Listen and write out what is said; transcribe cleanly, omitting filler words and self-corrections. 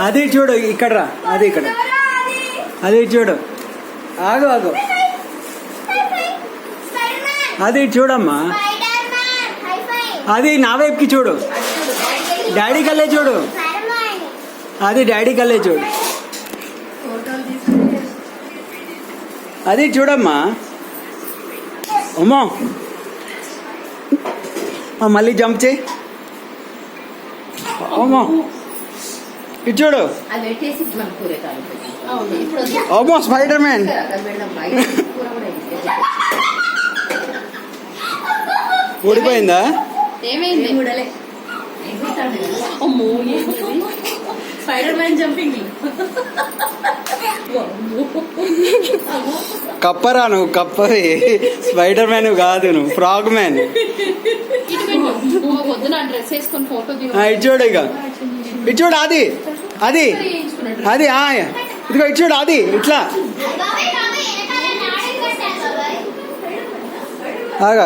అది చూడు ఇక్కడ రా, అది ఇక్కడ, అది చూడు, ఆగు ఆగు, అది చూడమ్మా, అది నా వైపుకి చూడు, డాడీ కల్లే చూడు, అది డాడీ కల్లే చూడు, అది చూడమ్మా. అమ్మో మళ్ళీ జంప్ చేయి. అమ్మో ఇది చూడు, అమ్మో స్పైడర్ మ్యాన్. ఊడిపోయిందా? Spider Man jumping. కప్పరా నువ్వు, కప్పవి. స్పైడర్ మ్యాన్ కాదు, నువ్వు ఫ్రాగ్ మ్యాన్. ఇది చూడు, ఇక ఇది చూడు, అది అది అది ఇదిగో ఇది చూడు, అది ఇట్లా. ఆగా